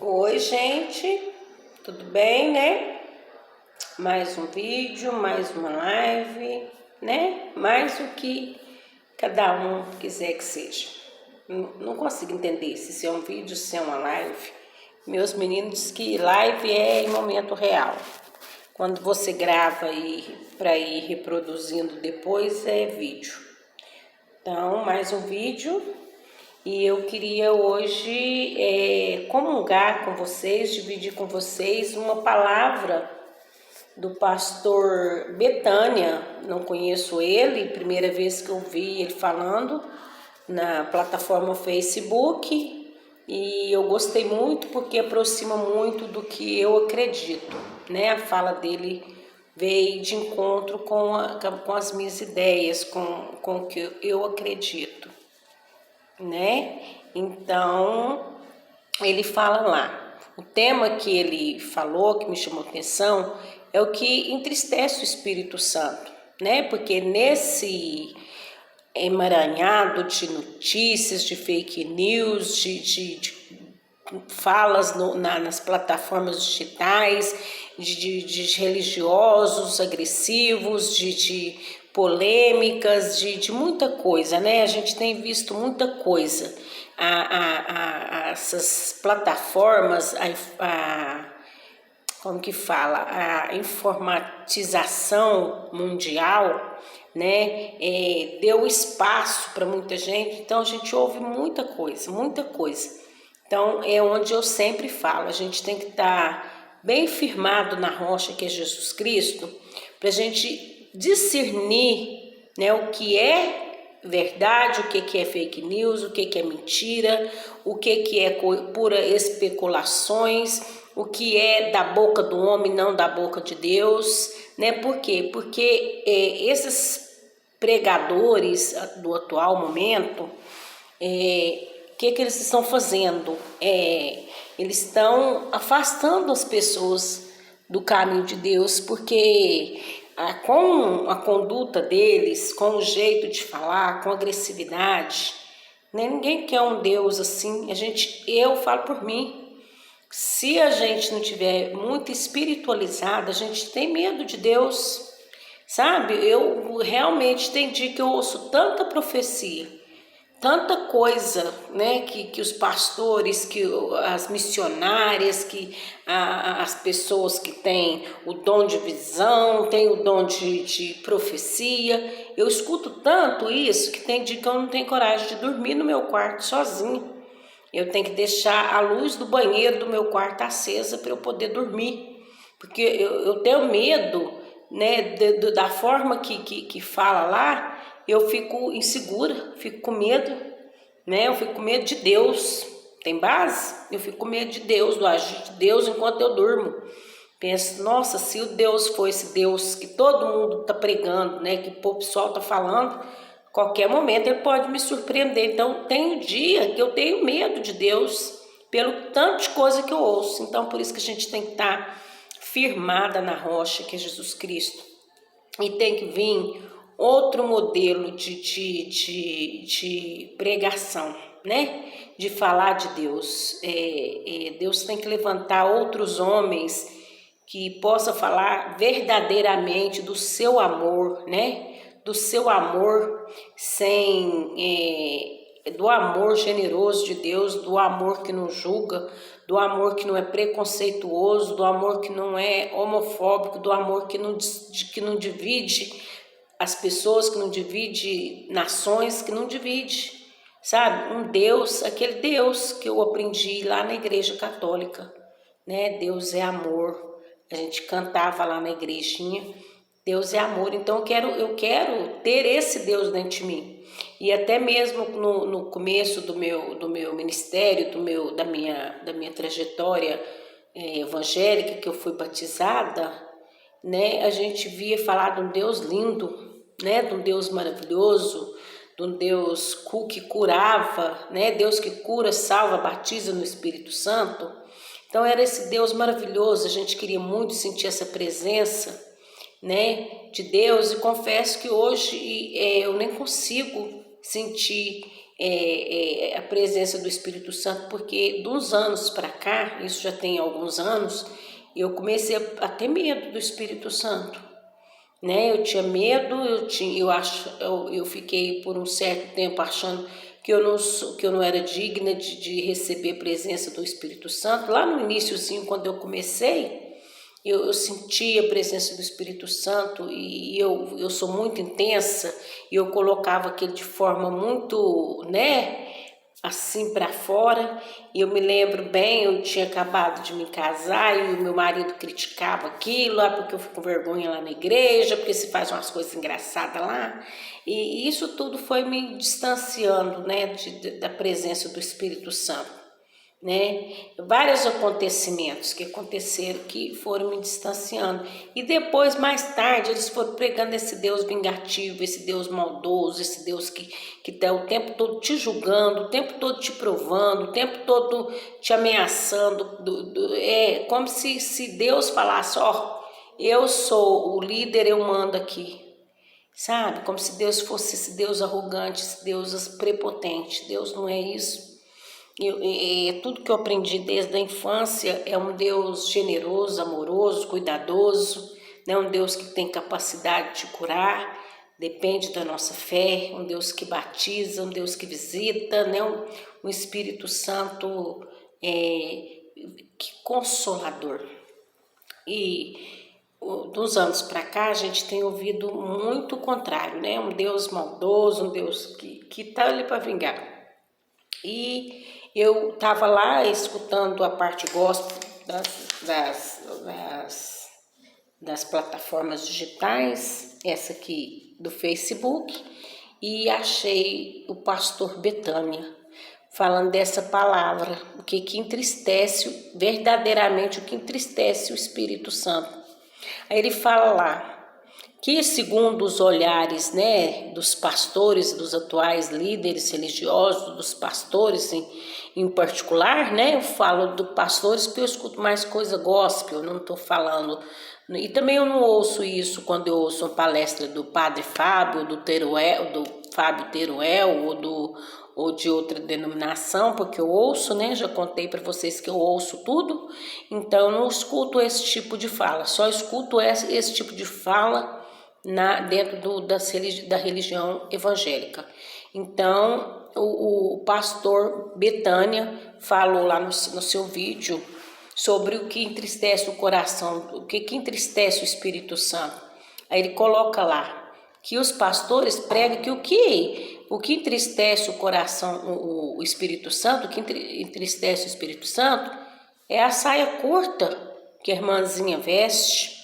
Oi, gente, tudo bem, né? Mais um vídeo, mais uma live, né? Mais o que cada um quiser que seja. Não consigo entender se é um vídeo, se é uma live. Meus meninos dizem que live é em momento real. Quando você grava para ir reproduzindo depois é vídeo. Então, mais um vídeo. E eu queria hoje comungar com vocês, dividir com vocês uma palavra do pastor Betânia. Não conheço ele, primeira vez que eu vi ele falando na plataforma Facebook. E eu gostei muito porque aproxima muito do que eu acredito, né? A fala dele veio de encontro com as minhas ideias, com o que eu acredito, né? Então, ele fala lá. O tema que ele falou, que me chamou atenção, é o que entristece o Espírito Santo, né? Porque nesse emaranhado de notícias, de fake news, de falas nas plataformas digitais, de religiosos agressivos, de polêmicas, de muita coisa, né? A gente tem visto muita coisa. Essas plataformas, como que fala, a informatização mundial, né, deu espaço para muita gente, então a gente ouve muita coisa, muita coisa. Então é onde eu sempre falo, a gente tem que estar bem firmado na rocha que é Jesus Cristo, para a gente discernir, né, o que é verdade, o que é fake news, o que é mentira, o que é pura especulações, o que é da boca do homem, não da boca de Deus, né? Por quê? Porque esses pregadores do atual momento, que eles estão fazendo? Eles estão afastando as pessoas do caminho de Deus, porque com a conduta deles, com o jeito de falar, com agressividade, né? Ninguém quer um Deus assim. Eu falo por mim. Se a gente não tiver muito espiritualizada, a gente tem medo de Deus, sabe? Eu realmente tem dia que eu ouço tanta profecia, tanta coisa, né, que os pastores, que as missionárias, que as pessoas que têm o dom de visão, têm o dom de profecia, eu escuto tanto isso que tem dia que eu não tenho coragem de dormir no meu quarto sozinho. Eu tenho que deixar a luz do banheiro do meu quarto acesa para eu poder dormir, porque eu tenho medo, né, da forma que fala lá. Eu fico insegura, fico com medo, né? Eu fico com medo de Deus. Tem base? Eu fico com medo de Deus, do agir de Deus enquanto eu durmo. Penso, nossa, se o Deus for esse Deus que todo mundo está pregando, né, que o pessoal está falando, qualquer momento ele pode me surpreender. Então tem um dia que eu tenho medo de Deus pelo tanto de coisa que eu ouço. Então por isso que a gente tem que estar firmada na rocha que é Jesus Cristo. E tem que vir outro modelo de pregação, né? De falar de Deus. Deus tem que levantar outros homens que possa falar verdadeiramente do seu amor, né? Do seu amor do amor generoso de Deus, do amor que não julga, do amor que não é preconceituoso, do amor que não é homofóbico, do amor que não divide as pessoas, que não divide nações, que não divide, sabe? Um Deus, aquele Deus que eu aprendi lá na igreja católica, né? Deus é amor. A gente cantava lá na igrejinha, Deus é amor. Então eu quero ter esse Deus dentro de mim. E até mesmo no começo do meu ministério, da minha trajetória evangélica, que eu fui batizada, né? A gente via falar de um Deus lindo, né? De um Deus maravilhoso, de um Deus que curava, né? Deus que cura, salva, batiza no Espírito Santo. Então era esse Deus maravilhoso, a gente queria muito sentir essa presença, né, de Deus, e confesso que hoje eu nem consigo sentir a presença do Espírito Santo, porque de uns anos para cá, isso já tem alguns anos, eu comecei a ter medo do Espírito Santo, né? Eu tinha medo, eu fiquei por um certo tempo achando que eu não era digna de receber a presença do Espírito Santo. Lá no iniciozinho, quando eu comecei, eu senti a presença do Espírito Santo e eu sou muito intensa e eu colocava aquilo de forma muito, né, assim para fora. E eu me lembro bem, eu tinha acabado de me casar e o meu marido criticava aquilo, porque eu fico com vergonha lá na igreja, porque se faz umas coisas engraçadas lá. E isso tudo foi me distanciando, né, da presença do Espírito Santo, né? Vários acontecimentos que aconteceram que foram me distanciando. E depois, mais tarde, eles foram pregando esse Deus vingativo, esse Deus maldoso, esse Deus que está o tempo todo te julgando, o tempo todo te provando, o tempo todo te ameaçando. É como se Deus falasse, ó, eu sou o líder, eu mando aqui. Sabe? Como se Deus fosse esse Deus arrogante, esse Deus prepotente. Deus não é isso. Tudo que eu aprendi desde a infância é um Deus generoso, amoroso, cuidadoso, né? Um Deus que tem capacidade de curar, depende da nossa fé, um Deus que batiza, um Deus que visita, né? Um Espírito Santo que consolador. E dos anos para cá a gente tem ouvido muito o contrário, né? Um Deus maldoso, um Deus que tá ali para vingar. E eu estava lá escutando a parte gospel das plataformas digitais, essa aqui do Facebook, e achei o pastor Betânia falando dessa palavra, o que entristece, verdadeiramente o que entristece o Espírito Santo. Aí ele fala lá que, segundo os olhares, né, dos pastores, dos atuais líderes religiosos, dos pastores em particular, né, eu falo do pastores porque eu escuto mais coisa gospel, eu não estou falando, e também eu não ouço isso quando eu ouço uma palestra do Padre Fábio, do Fábio Teruel, ou de outra denominação, porque eu ouço, né, já contei para vocês que eu ouço tudo, então eu não escuto esse tipo de fala, só escuto esse tipo de fala dentro da religião evangélica. Então, o pastor Betânia falou lá no seu vídeo sobre o que entristece o coração, o que entristece o Espírito Santo. Aí ele coloca lá que os pastores pregam que o que entristece o coração, o Espírito Santo, o que entristece o Espírito Santo é a saia curta que a irmãzinha veste.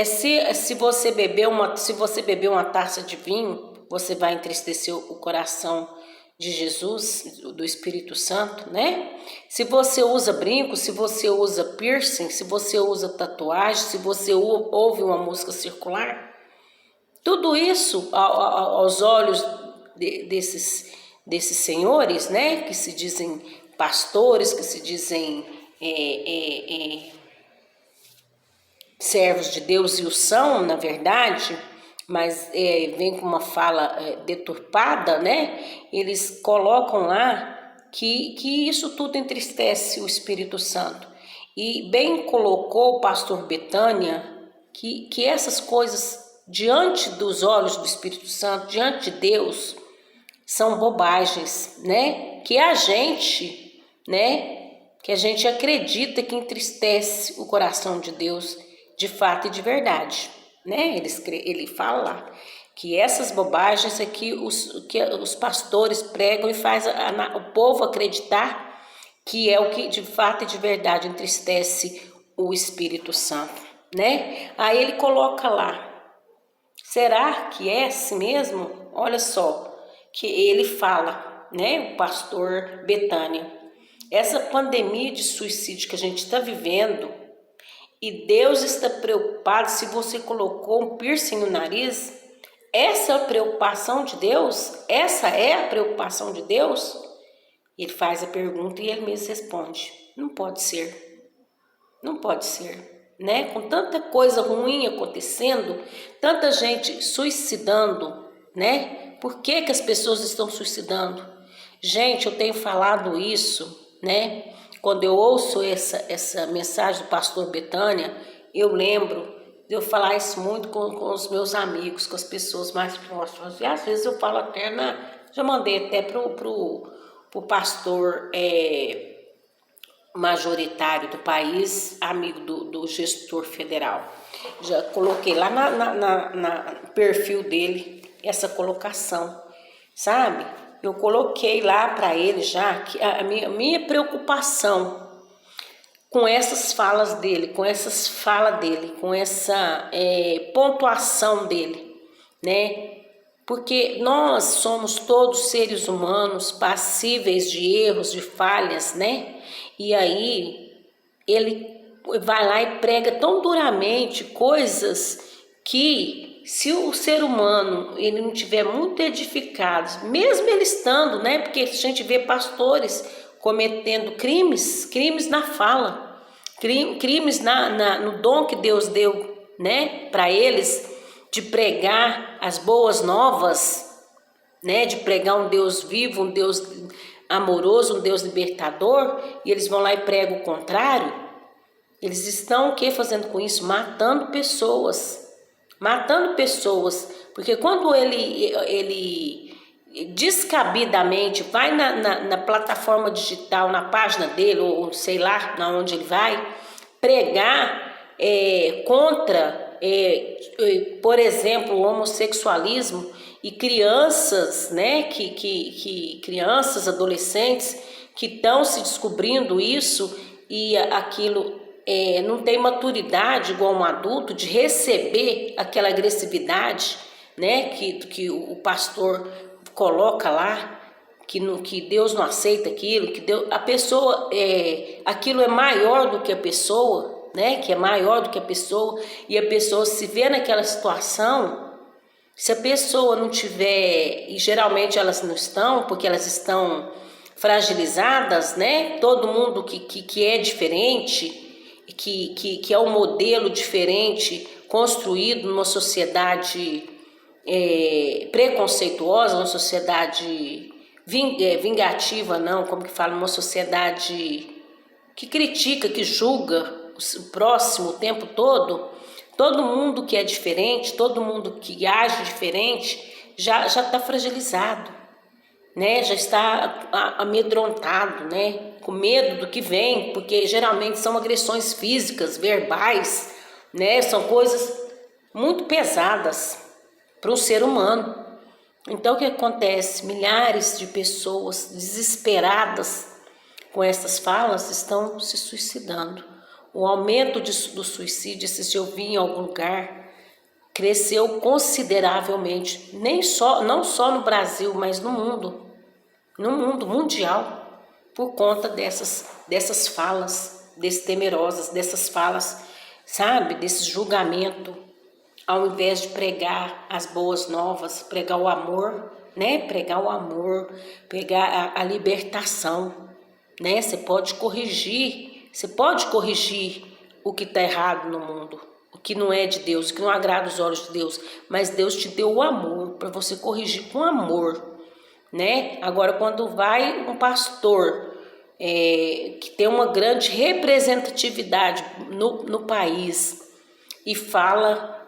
Se você beber uma taça de vinho, você vai entristecer o coração de Jesus, do Espírito Santo, né? Se você usa brinco, se você usa piercing, se você usa tatuagem, se você ouve uma música circular, tudo isso aos olhos desses senhores, né? Que se dizem pastores, que se dizem servos de Deus, e o são, na verdade, mas vem com uma fala deturpada, né? Eles colocam lá que isso tudo entristece o Espírito Santo. E bem colocou o pastor Betânia que essas coisas, diante dos olhos do Espírito Santo, diante de Deus, são bobagens, né? Que a gente, né? Que a gente acredita que entristece o coração de Deus, de fato e de verdade, né? Ele fala lá que essas bobagens é que os pastores pregam e faz o povo acreditar que é o que de fato e de verdade entristece o Espírito Santo, né? Aí ele coloca lá, será que é assim mesmo? Olha só, que ele fala, né? O pastor Betânia, essa pandemia de suicídio que a gente está vivendo, e Deus está preocupado se você colocou um piercing no nariz, essa é a preocupação de Deus? Essa é a preocupação de Deus? Ele faz a pergunta e ele mesmo responde, não pode ser, não pode ser, né? Com tanta coisa ruim acontecendo, tanta gente suicidando, né? Por que as pessoas estão suicidando? Gente, eu tenho falado isso, né? Quando eu ouço essa mensagem do pastor Betânia, eu lembro de eu falar isso muito com os meus amigos, com as pessoas mais próximas. E às vezes eu falo até já mandei até pro pastor majoritário do país, amigo do gestor federal. Já coloquei lá no perfil dele essa colocação, sabe? Eu coloquei lá para ele já que a minha preocupação com essas falas dele, com essa pontuação dele, né? Porque nós somos todos seres humanos passíveis de erros, de falhas, né? E aí ele vai lá e prega tão duramente coisas que, se o ser humano ele não tiver muito edificado, mesmo ele estando, né? Porque a gente vê pastores cometendo crimes na fala, crimes no dom que Deus deu, né? Para eles, de pregar as boas novas, né? De pregar um Deus vivo, um Deus amoroso, um Deus libertador, e eles vão lá e pregam o contrário. Eles estão o que fazendo com isso? Matando pessoas, porque quando ele descabidamente vai na plataforma digital, na página dele, ou sei lá, na onde ele vai, pregar contra, por exemplo, o homossexualismo, e crianças, né, crianças, adolescentes que estão se descobrindo isso, e aquilo não tem maturidade igual um adulto de receber aquela agressividade, né, que o pastor coloca lá, que Deus não aceita aquilo, que Deus, a pessoa, aquilo é maior do que a pessoa, né, que é maior do que a pessoa, e a pessoa se vê naquela situação. Se a pessoa não tiver, e geralmente elas não estão, porque elas estão fragilizadas, né? Todo mundo que é diferente, que é um modelo diferente, construído numa sociedade preconceituosa, uma sociedade vingativa, não, como que fala, uma sociedade que critica, que julga o próximo o tempo todo. Todo mundo que é diferente, todo mundo que age diferente já está fragilizado, né? Já está amedrontado, né? Com medo do que vem, porque geralmente são agressões físicas, verbais, né? São coisas muito pesadas para um ser humano. Então o que acontece? Milhares de pessoas desesperadas com essas falas estão se suicidando. O aumento do suicídio, se eu vi em algum lugar, cresceu consideravelmente, não só no Brasil, mas no mundo mundial, por conta dessas falas temerosas, dessas falas, sabe, desse julgamento, ao invés de pregar as boas novas, pregar o amor, né, pregar a libertação, né, você pode corrigir o que está errado no mundo, o que não é de Deus, o que não agrada os olhos de Deus, mas Deus te deu o amor para você corrigir com amor, né? Agora, quando vai um pastor que tem uma grande representatividade no país e fala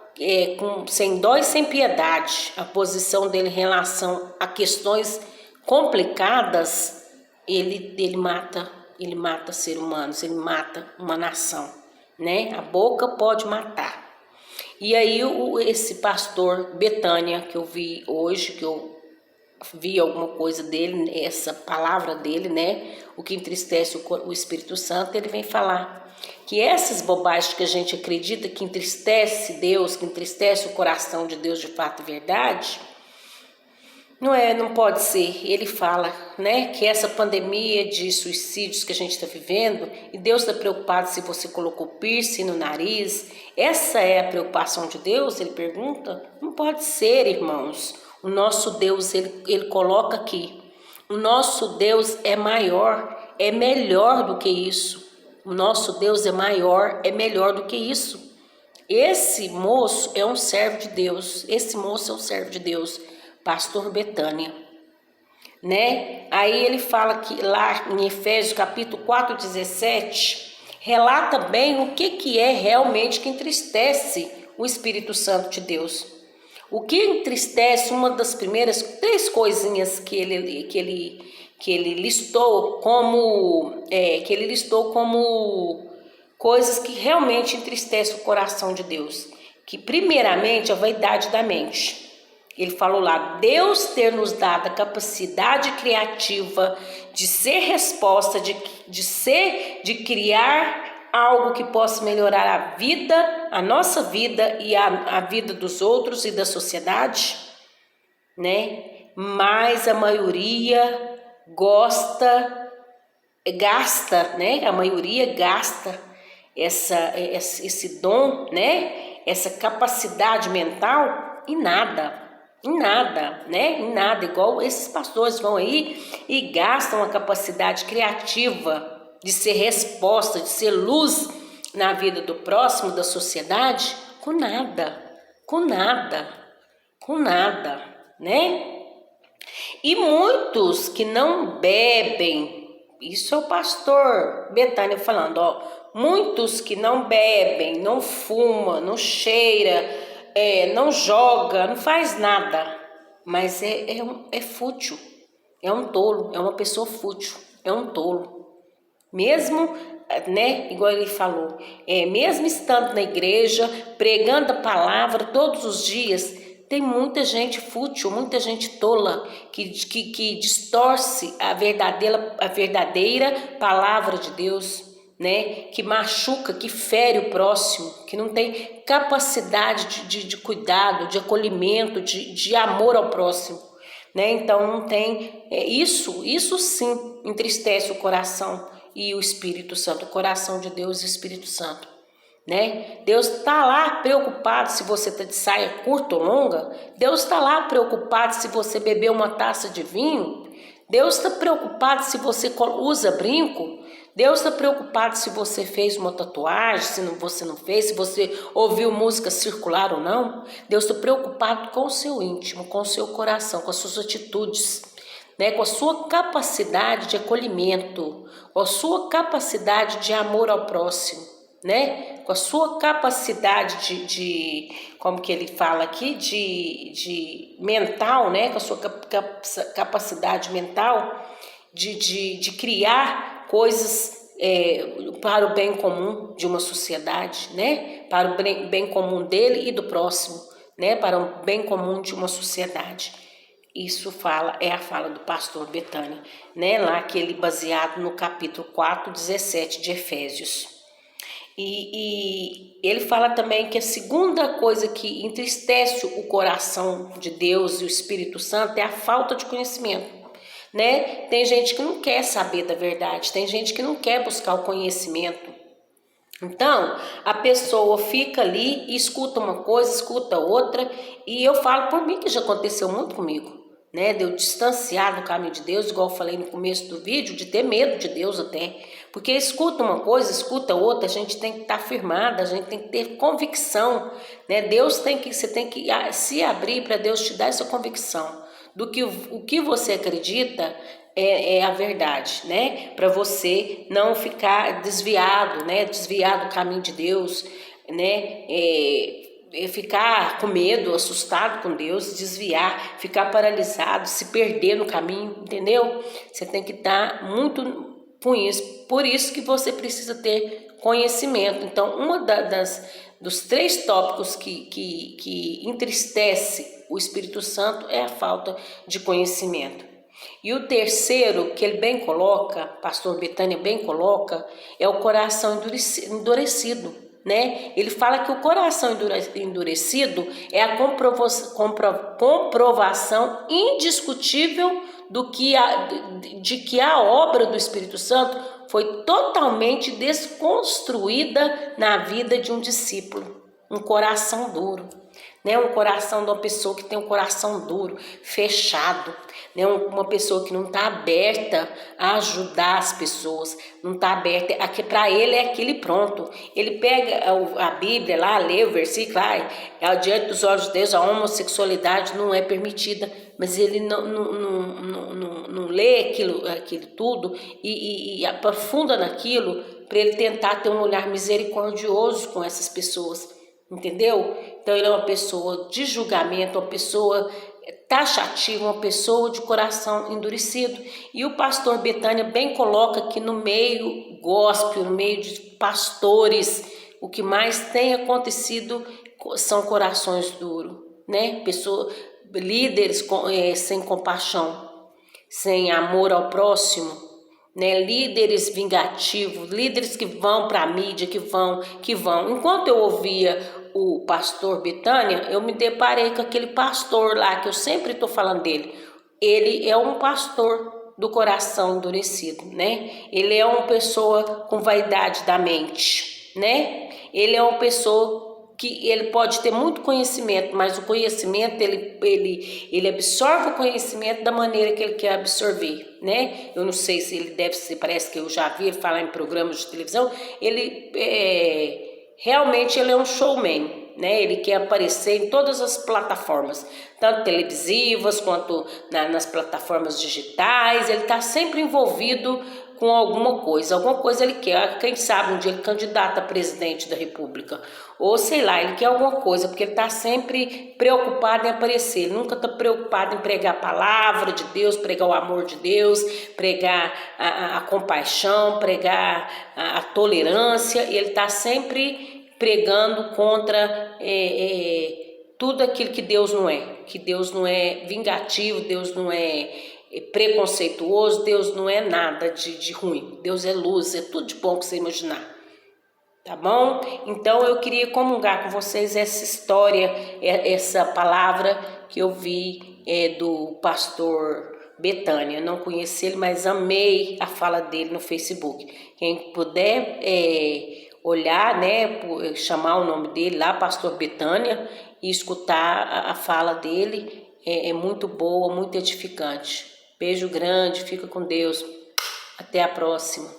sem dó e sem piedade a posição dele em relação a questões complicadas, ele mata seres humanos, ele mata uma nação, né? A boca pode matar. E aí esse pastor Betânia, que eu vi hoje, que eu vi alguma coisa dele, essa palavra dele, né? O que entristece o Espírito Santo, ele vem falar que essas bobagens que a gente acredita que entristece Deus, que entristece o coração de Deus de fato e verdade, não pode ser. Ele fala, né, que essa pandemia de suicídios que a gente está vivendo, e Deus está preocupado se você colocou piercing no nariz, essa é a preocupação de Deus? Ele pergunta. Não pode ser, irmãos. O nosso Deus, ele coloca aqui, o nosso Deus é maior, é melhor do que isso. O nosso Deus é maior, é melhor do que isso. Esse moço é um servo de Deus, pastor Betânia. né? Aí ele fala que lá em Efésios capítulo 4:17, relata bem o que é realmente que entristece o Espírito Santo de Deus. O que entristece, uma das primeiras 3 coisinhas que ele listou como coisas que realmente entristecem o coração de Deus, que primeiramente a vaidade da mente. Ele falou lá, Deus ter nos dado a capacidade criativa de ser resposta, de criar algo que possa melhorar a vida, a nossa vida e a vida dos outros e da sociedade, né? Mas a maioria gasta, né? A maioria gasta esse dom, né? Essa capacidade mental em nada, né? Em nada, igual esses pastores vão aí e gastam a capacidade criativa de ser resposta, de ser luz na vida do próximo, da sociedade, com nada, né? E muitos que não bebem, isso é o pastor Betânia falando, ó, muitos que não bebem, não fuma, não cheira, não joga, não faz nada, mas é fútil, é um tolo, é uma pessoa fútil, é um tolo. Mesmo, né, igual ele falou, mesmo estando na igreja, pregando a palavra todos os dias, tem muita gente fútil, muita gente tola, que distorce a verdadeira palavra de Deus, né, que machuca, que fere o próximo, que não tem capacidade de cuidado, de acolhimento, de amor ao próximo, né? Então não tem, isso sim entristece o coração e o Espírito Santo, o coração de Deus e o Espírito Santo, né? Deus está lá preocupado se você está de saia curta ou longa, Deus está lá preocupado se você bebeu uma taça de vinho, Deus está preocupado se você usa brinco, Deus está preocupado se você fez uma tatuagem, se você não fez, se você ouviu música circular ou não. Deus está preocupado com o seu íntimo, com o seu coração, com as suas atitudes, né? Com a sua capacidade de acolhimento, com a sua capacidade de amor ao próximo, né? Com a sua capacidade de como que ele fala aqui, de mental, né? Com a sua capacidade mental de criar coisas para o bem comum de uma sociedade, né? Para o bem comum dele e do próximo, né? Para o bem comum de uma sociedade. Isso é a fala do pastor Betânia, né? Lá que ele baseado no capítulo 4:17 de Efésios. E ele fala também que a segunda coisa que entristece o coração de Deus e o Espírito Santo é a falta de conhecimento, né? Tem gente que não quer saber da verdade, tem gente que não quer buscar o conhecimento. Então, a pessoa fica ali e escuta uma coisa, escuta outra, e eu falo por mim que já aconteceu muito comigo, né? De eu distanciar do caminho de Deus, igual eu falei no começo do vídeo, de ter medo de Deus até. Porque escuta uma coisa, escuta outra, a gente tem que estar firmada, a gente tem que ter convicção, né? Você tem que se abrir para Deus te dar essa convicção do que o que você acredita é a verdade, né? Para você não ficar desviado, né? Desviar do caminho de Deus, né? Ficar com medo, assustado com Deus, desviar, ficar paralisado, se perder no caminho, entendeu? Você tem que estar muito com isso, por isso que você precisa ter conhecimento. Então, dos 3 tópicos que entristece o Espírito Santo é a falta de conhecimento. E o terceiro, que ele bem coloca, pastor Betânia bem coloca, é o coração endurecido, né? Ele fala que o coração endurecido é a comprovação indiscutível de que a obra do Espírito Santo foi totalmente desconstruída na vida de um discípulo, um coração duro, né? Um coração de uma pessoa que tem um coração duro, fechado, né? Uma pessoa que não está aberta a ajudar as pessoas, não está aberta, aqui para ele é aquele pronto. Ele pega a Bíblia lá, lê o versículo, diante dos olhos de Deus a homossexualidade não é permitida, mas ele não lê aquilo tudo e aprofunda naquilo para ele tentar ter um olhar misericordioso com essas pessoas, entendeu? Então ele é uma pessoa de julgamento, uma pessoa taxativa, uma pessoa de coração endurecido. E o pastor Betânia bem coloca que no meio gospel, no meio de pastores, o que mais tem acontecido são corações duros, né? Líderes sem compaixão, sem amor ao próximo, né? Líderes vingativos, líderes que vão para a mídia, que vão. Enquanto eu ouvia o pastor Betânia, eu me deparei com aquele pastor lá, que eu sempre estou falando dele. Ele é um pastor do coração endurecido, né? Ele é uma pessoa com vaidade da mente, né? Ele é uma pessoa que ele pode ter muito conhecimento, mas o conhecimento, ele absorve o conhecimento da maneira que ele quer absorver, né? Eu não sei se ele deve ser, parece que eu já vi ele falar em programas de televisão, realmente ele é um showman, né? Ele quer aparecer em todas as plataformas, tanto televisivas quanto nas plataformas digitais, ele está sempre envolvido com alguma coisa ele quer, quem sabe um dia ele candidata a presidente da república, ou sei lá, ele quer alguma coisa, porque ele está sempre preocupado em aparecer, ele nunca está preocupado em pregar a palavra de Deus, pregar o amor de Deus, pregar a compaixão, pregar a tolerância, e ele está sempre pregando contra tudo aquilo que Deus não é vingativo, Deus não é preconceituoso, Deus não é nada de ruim, Deus é luz, é tudo de bom que você imaginar, tá bom? Então eu queria comungar com vocês essa história, essa palavra que eu vi do pastor Betânia. Não conheci ele, mas amei a fala dele no Facebook. Quem puder olhar, né, chamar o nome dele lá, pastor Betânia, e escutar a fala dele, é muito boa, muito edificante. Beijo grande, fica com Deus. Até a próxima.